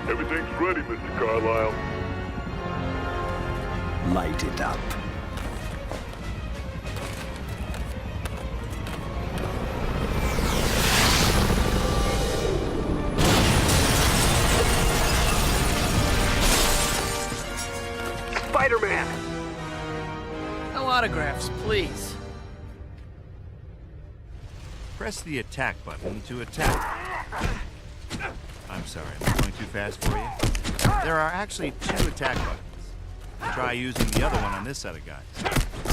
Everything's ready, Mr. Carlisle. Light it up. Spider-Man! No autographs, please. Press the attack button to attack. I'm sorry, am I going too fast for you? There are actually 2 attack buttons. Try using the other one on this set of guys.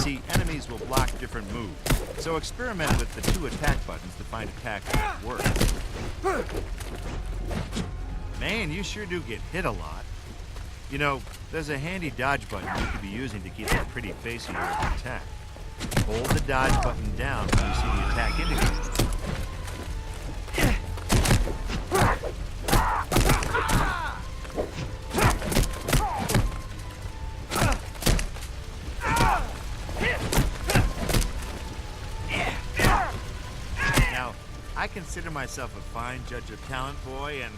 See, enemies will block different moves, so experiment with the 2 attack buttons to find attacks that work. Man, you sure do get hit a lot. You know, there's a handy dodge button you could be using to keep that pretty face of yours intact. Hold the dodge button down when you see the attack indicator. Now, I consider myself a fine judge of talent, boy, and,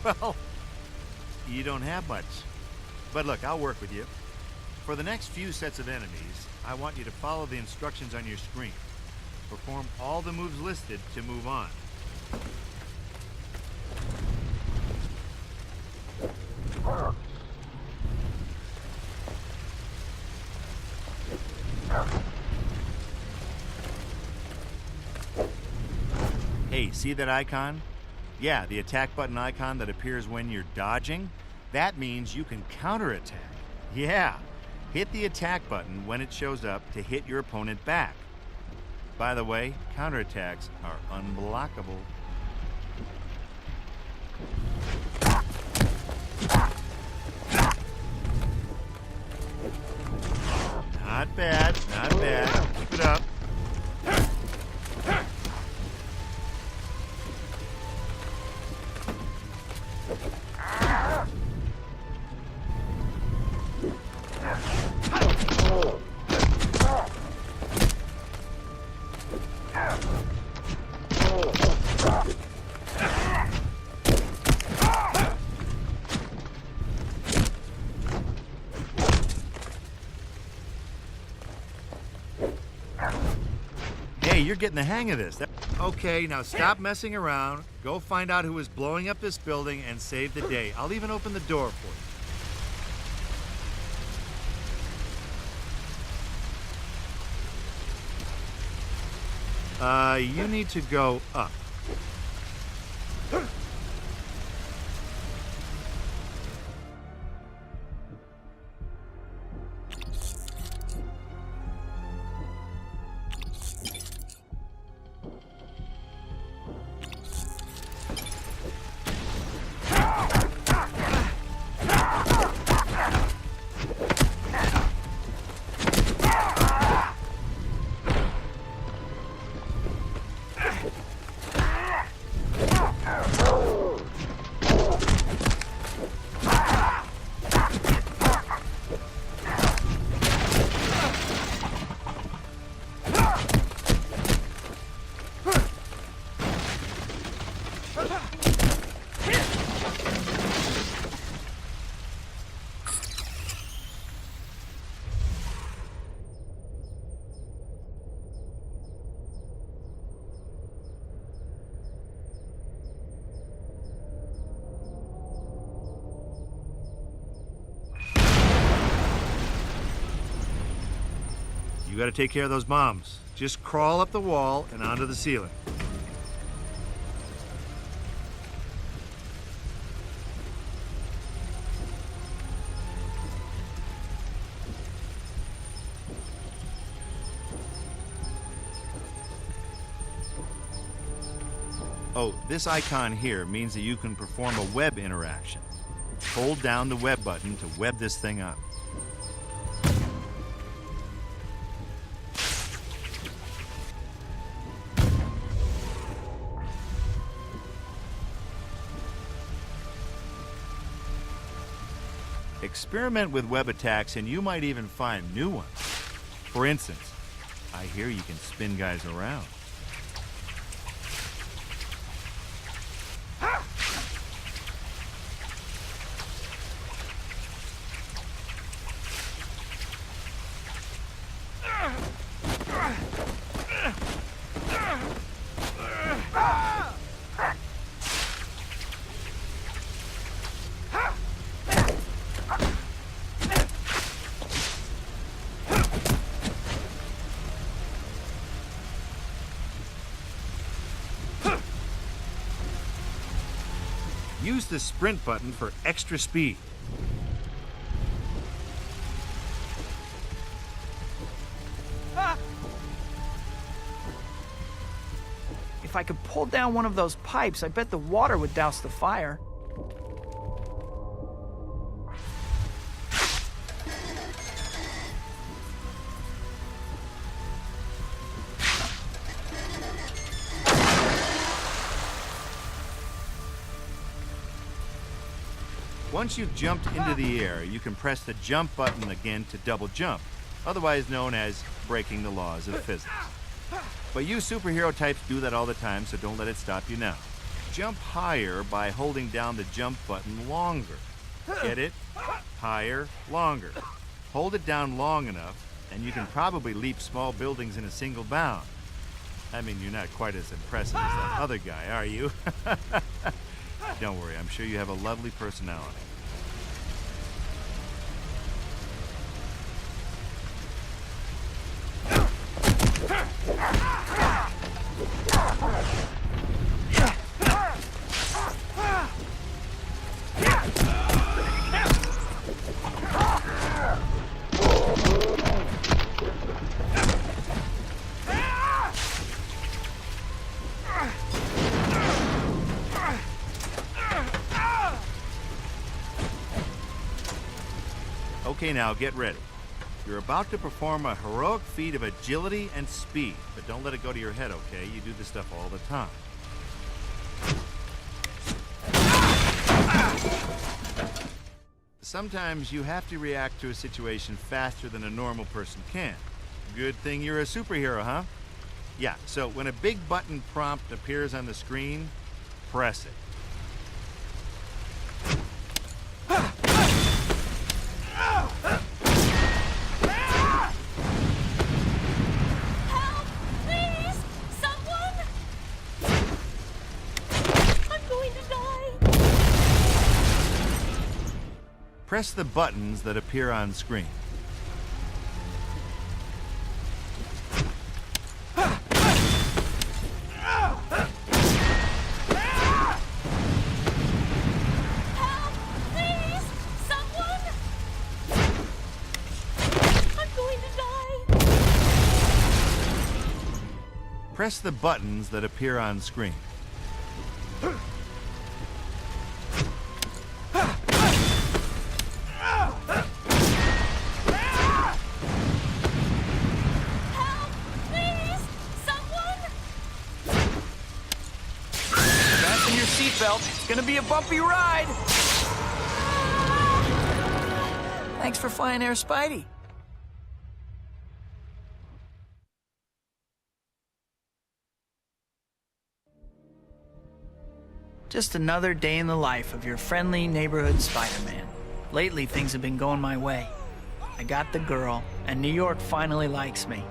well, you don't have much. But look, I'll work with you. For the next few sets of enemies, I want you to follow the instructions on your screen. Perform all the moves listed to move on. Hey, see that icon? Yeah, the attack button icon that appears when you're dodging. That means you can counterattack. Yeah, hit the attack button when it shows up to hit your opponent back. By the way, counterattacks are unblockable. Not bad, not bad. Keep it up. Hey, you're getting the hang of this. Okay, now stop messing around. Go find out who is blowing up this building and save the day. I'll even open the door for you. You need to go up. You gotta take care of those bombs. Just crawl up the wall and onto the ceiling. Oh, this icon here means that you can perform a web interaction. Hold down the web button to web this thing up. Experiment with web attacks and you might even find new ones. For instance, I hear you can spin guys around. Use the sprint button for extra speed. If I could pull down one of those pipes, I bet the water would douse the fire. Once you've jumped into the air, you can press the jump button again to double jump, otherwise known as breaking the laws of physics. But you superhero types do that all the time, so don't let it stop you now. Jump higher by holding down the jump button longer. Get it? Higher, longer. Hold it down long enough, and you can probably leap small buildings in a single bound. I mean, you're not quite as impressive as that other guy, are you? Don't worry, I'm sure you have a lovely personality. Okay, now get ready. You're about to perform a heroic feat of agility and speed, but don't let it go to your head, okay? You do this stuff all the time. Sometimes you have to react to a situation faster than a normal person can. Good thing you're a superhero, huh? Yeah, so when a big button prompt appears on the screen, press it. Press the buttons that appear on screen. Press the buttons that appear on screen. Fasten your seatbelt. It's gonna be a bumpy ride. Thanks for flying Air Spidey. Just another day in the life of your friendly neighborhood Spider-Man. Lately, things have been going my way. I got the girl, and New York finally likes me.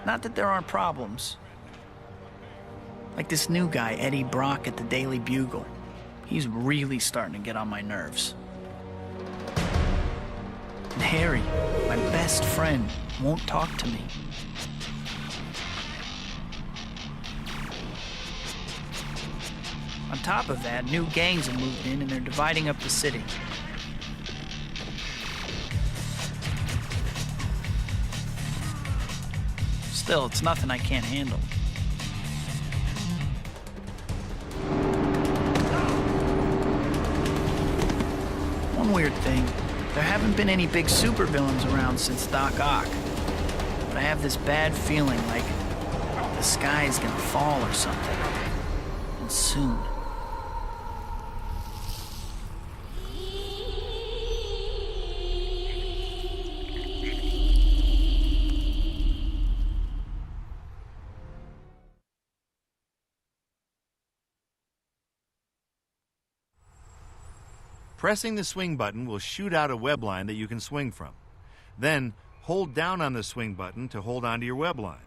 Not that there aren't problems. Like this new guy, Eddie Brock at the Daily Bugle. He's really starting to get on my nerves. And Harry, my best friend, won't talk to me. On top of that, new gangs have moved in and they're dividing up the city. Still, it's nothing I can't handle. One weird thing, there haven't been any big supervillains around since Doc Ock. But I have this bad feeling like the sky is gonna fall or something. And soon. Pressing the swing button will shoot out a web line that you can swing from. Then, hold down on the swing button to hold onto your web line.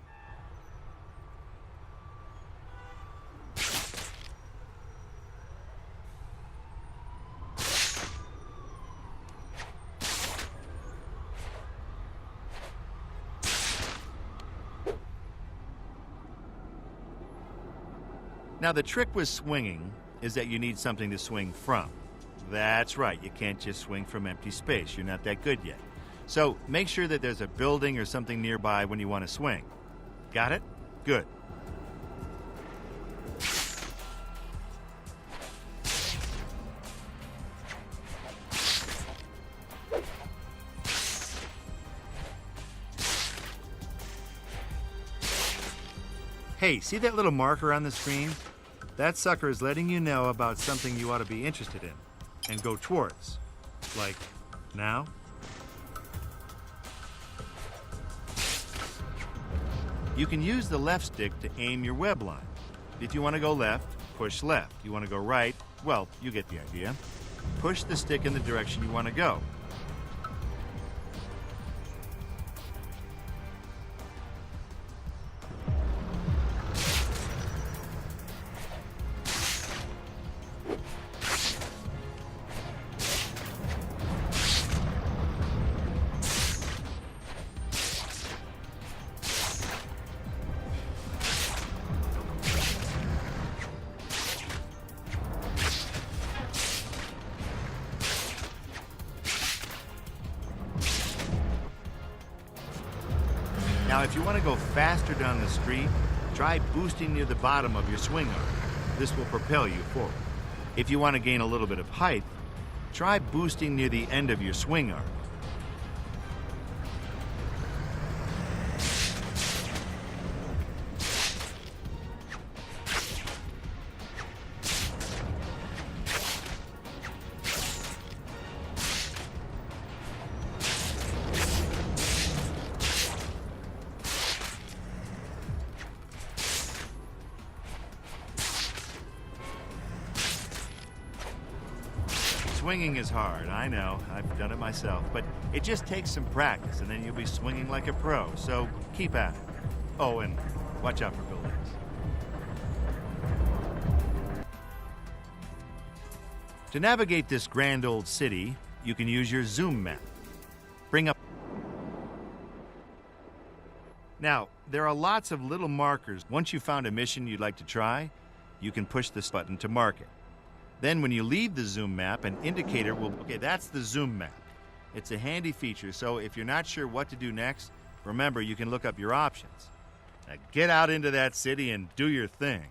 Now, the trick with swinging is that you need something to swing from. That's right, you can't just swing from empty space. You're not that good yet. So make sure that there's a building or something nearby when you want to swing. Got it? Good. Hey, see that little marker on the screen? That sucker is letting you know about something you ought to be interested in and go towards. Like now. You can use the left stick to aim your web line. If you want to go left, push left. You want to go right, well, you get the idea. Push the stick in the direction you want to go. Now, if you want to go faster down the street, try boosting near the bottom of your swing arm. This will propel you forward. If you want to gain a little bit of height, try boosting near the end of your swing arm. Swinging is hard, I know. I've done it myself. But it just takes some practice, and then you'll be swinging like a pro. So keep at it. Oh, and watch out for buildings. To navigate this grand old city, you can use your zoom map. Bring up. Now, there are lots of little markers. Once you've found a mission you'd like to try, you can push this button to mark it. Then when you leave the zoom map, an indicator will... Okay, that's the zoom map. It's a handy feature, so if you're not sure what to do next, remember you can look up your options. Now get out into that city and do your thing.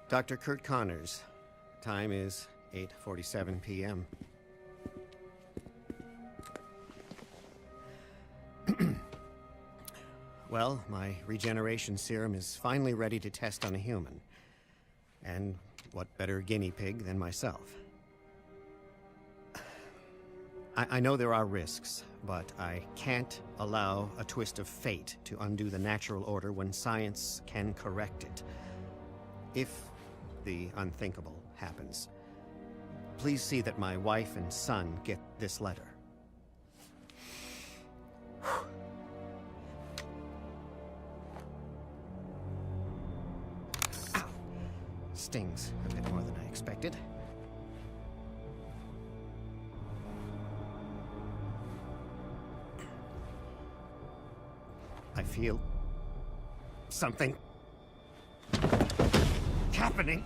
Dr. Kurt Connors. Time is 8:47 p.m. Well, my regeneration serum is finally ready to test on a human. And what better guinea pig than myself? I know there are risks, but I can't allow a twist of fate to undo the natural order when science can correct it. If the unthinkable happens, please see that my wife and son get this letter. Ow. Stings a bit more than I expected. I feel something happening.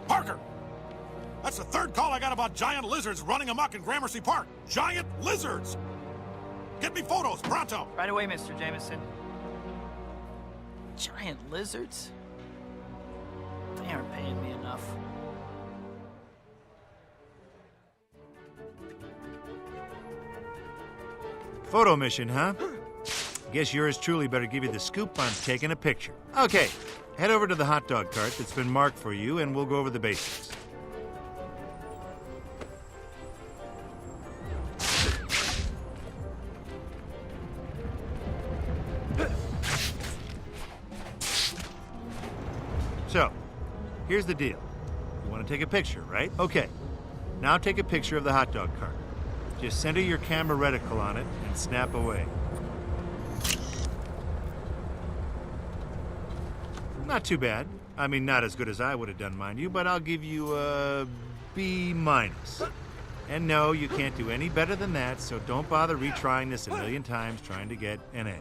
Parker! That's the third call I got about giant lizards running amok in Gramercy Park. Giant lizards! Get me photos, pronto! Right away, Mr. Jameson. Giant lizards? They aren't paying me enough. Photo mission, huh? Guess yours truly better give you the scoop on taking a picture. Okay, head over to the hot dog cart that's been marked for you and we'll go over the basics. So, here's the deal. You want to take a picture, right? Okay. Now take a picture of the hot dog cart. Just center your camera reticle on it and snap away. Not too bad. I mean, not as good as I would have done, mind you, but I'll give you a B-. And no, you can't do any better than that, so don't bother retrying this a million times trying to get an A.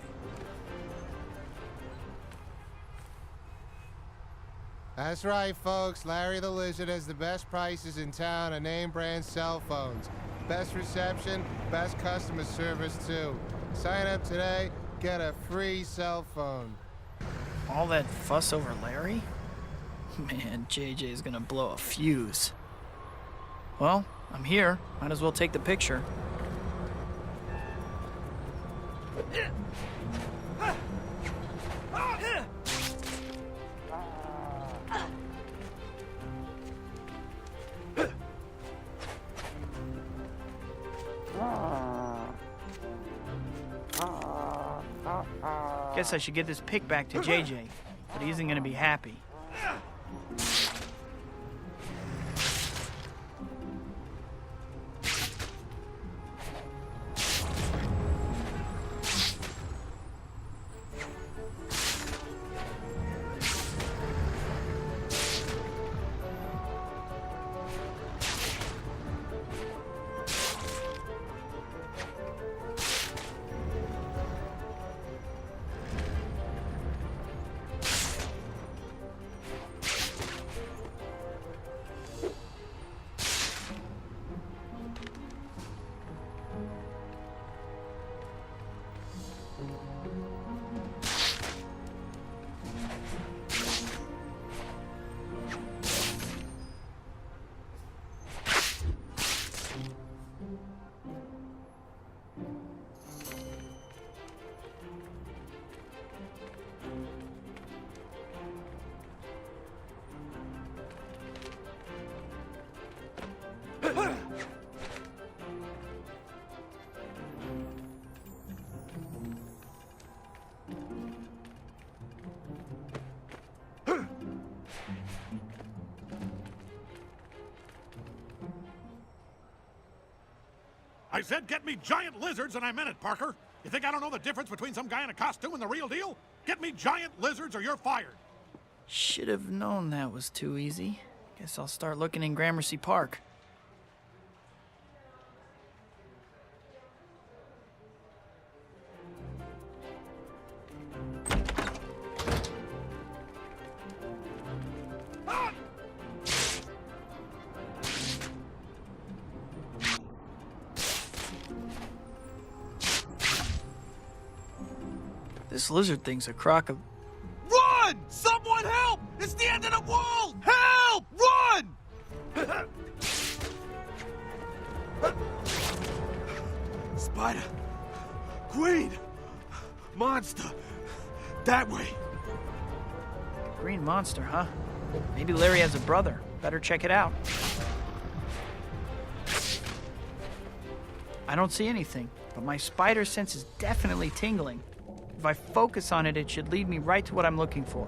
That's right, folks. Larry the Lizard has the best prices in town on name-brand cell phones. Best reception, best customer service, too. Sign up today, get a free cell phone. All that fuss over Larry? Man, JJ's gonna blow a fuse. Well, I'm here. Might as well take the picture. Guess I should get this pic back to JJ, but he isn't gonna be happy. I said get me giant lizards, and I meant it, Parker. You think I don't know the difference between some guy in a costume and the real deal? Get me giant lizards or you're fired. Should have known that was too easy. Guess I'll start looking in Gramercy Park. This lizard thing's a crock of... Run! Someone help! It's the end of the world! Help! Run! Spider. Queen. Monster. That way. Green monster, huh? Maybe Larry has a brother. Better check it out. I don't see anything, but my spider sense is definitely tingling. If I focus on it, it should lead me right to what I'm looking for.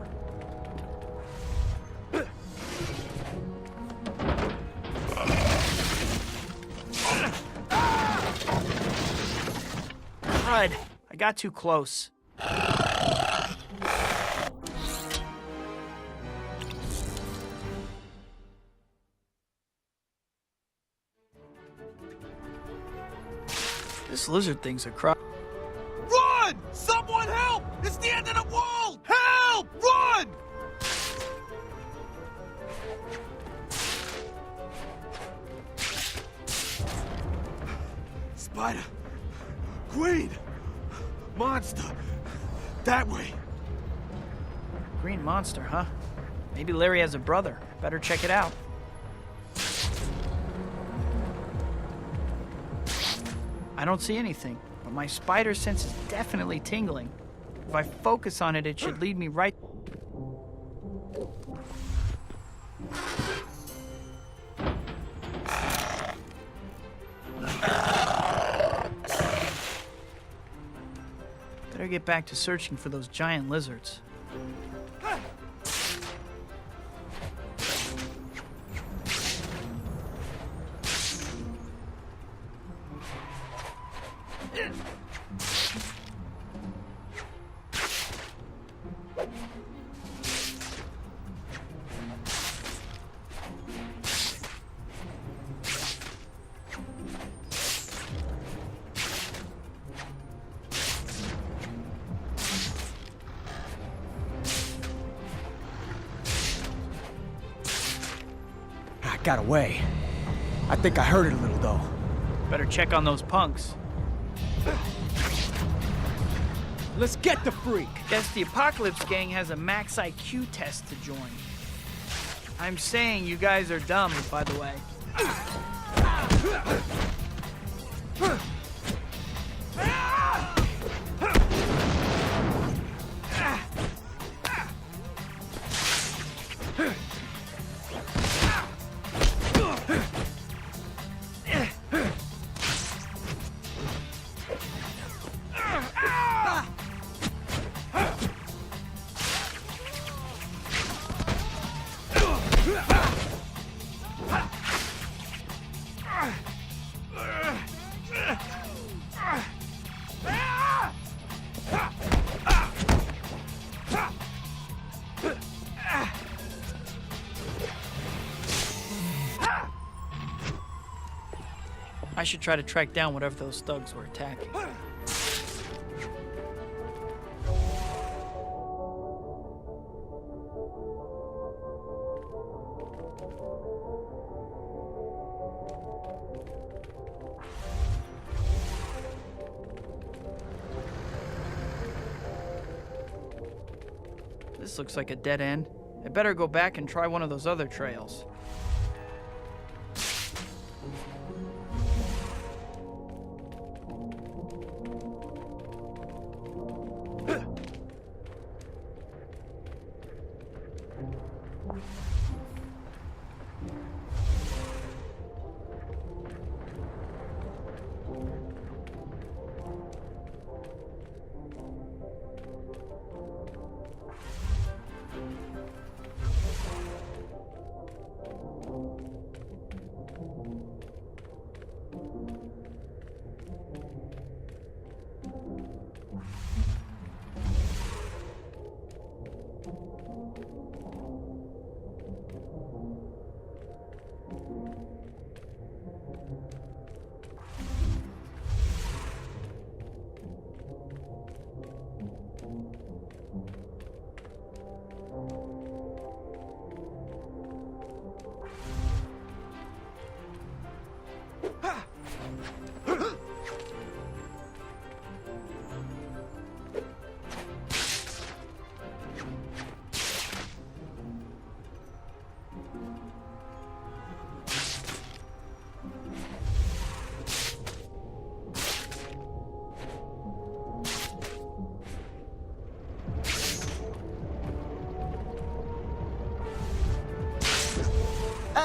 Crud! I got too close. This lizard thing's a crock. Run! Someone help! It's the end of the world! Help! Run! Spider. Queen. Monster. That way. Green monster, huh? Maybe Larry has a brother. Better check it out. I don't see anything, but my spider sense is definitely tingling. If I focus on it, it should lead me right... Better get back to searching for those giant lizards. Got away. I think I hurt it a little, though. Better check on those punks. Let's get the freak! Guess the Apocalypse Gang has a max IQ test to join. I'm saying you guys are dumb, by the way. I should try to track down whatever those thugs were attacking. This looks like a dead end. I better go back and try one of those other trails.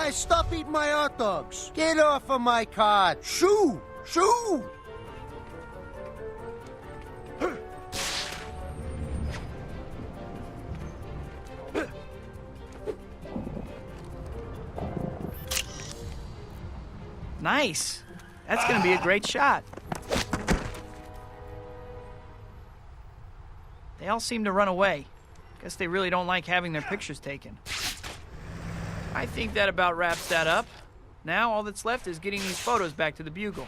Guys, stop eating my hot dogs. Get off of my cart. Shoo! Shoo! Nice. That's gonna be a great shot. They all seem to run away. Guess they really don't like having their pictures taken. I think that about wraps that up. Now all that's left is getting these photos back to the Bugle.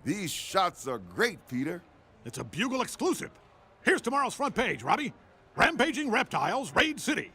These shots are great, Peter. It's a Bugle exclusive. Here's tomorrow's front page, Robbie. Rampaging reptiles raid city.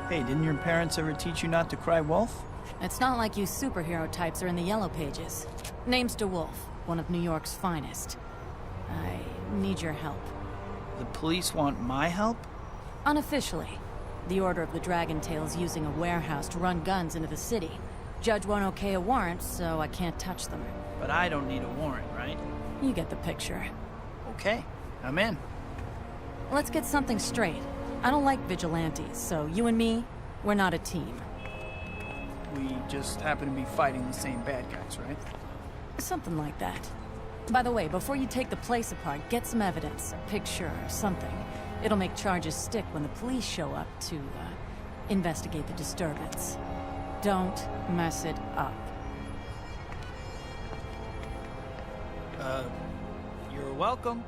Hey, didn't your parents ever teach you not to cry wolf? It's not like you superhero types are in the yellow pages. Name's DeWolf, one of New York's finest. I need your help. The police want my help? Unofficially. The Order of the Dragon Tail's using a warehouse to run guns into the city. Judge won't okay a warrant, so I can't touch them. But I don't need a warrant, right? You get the picture. Okay, I'm in. Let's get something straight. I don't like vigilantes, so you and me, we're not a team. We just happen to be fighting the same bad guys, right? Something like that. By the way, before you take the place apart, get some evidence, a picture or something. It'll make charges stick when the police show up to, investigate the disturbance. Don't mess it up. You're welcome.